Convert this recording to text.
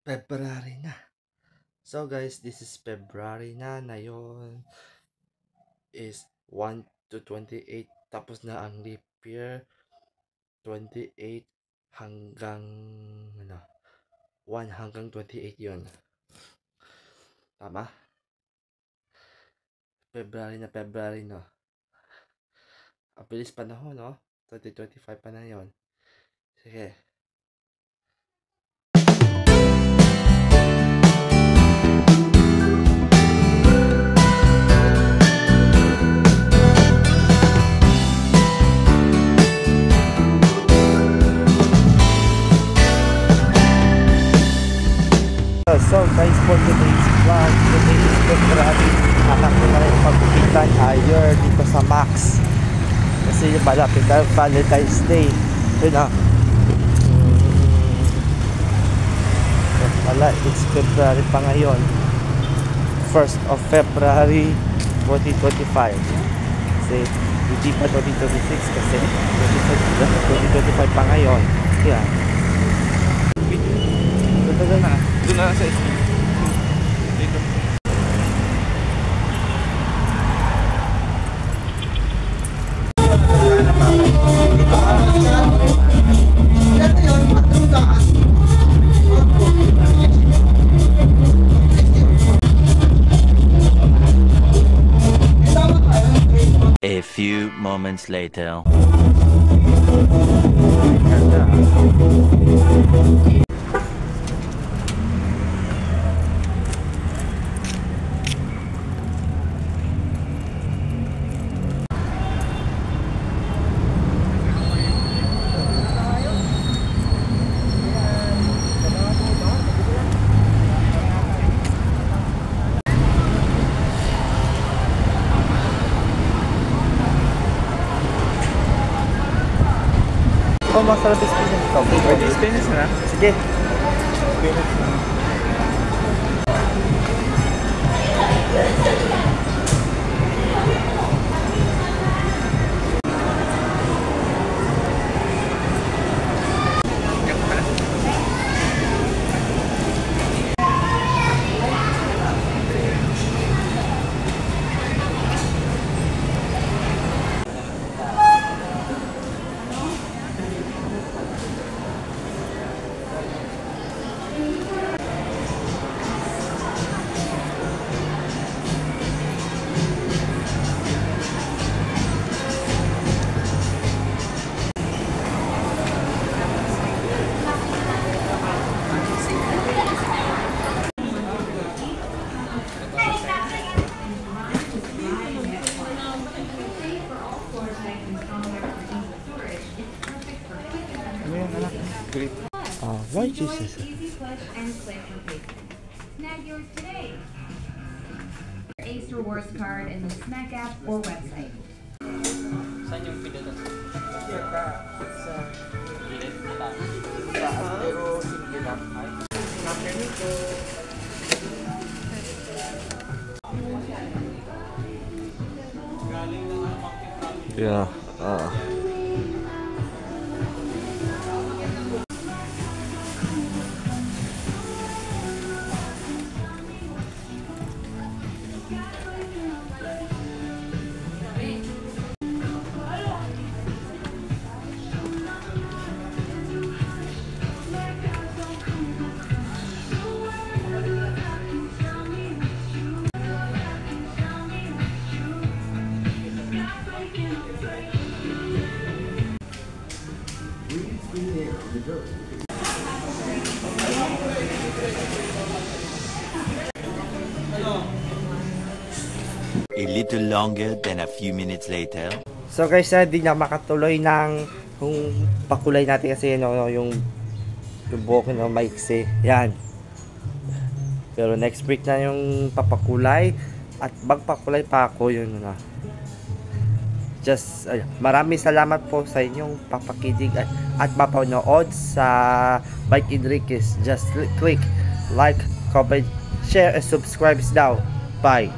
February na. So guys, this is February na. Ngayon is 1 to 28. Tapos na ang leap year. 28 hanggang 1 hanggang 28 yun. Tama? February no. Ang bilis panahon, no? 2025 pa na yun. Sige. So guys, for today's vlog, today is February. Anak ko na rin pagpitan higher dito sa Max. Kasi malapit na Valentine's Day. Yun na. Wala, it's February pa ngayon. 1st of February 2025. Kasi hindi pa 2026 kasi 2025 pa ngayon. Kaya doon na. Doon na sa SP. Dito. A few moments later. Oh, masarap spinach ito. Pwede spinach na? Sige. Spinach na. Why Jesus? Snag yours today. Ace Rewards card in the Snack app or website. Saan yung pila doon? Yeah. A little longer than a few minutes later. So guys, hindi na makatuloy ng kung pakulay natin kasi yung buhok na maiksi. Yan. Pero next week na yung papakulay at magpakulay pa ako yun na. Just maraming salamat po sa inyong papakinig at mapanood sa Mike Enriquez. Just click like, comment, share, and subscribe now. Bye.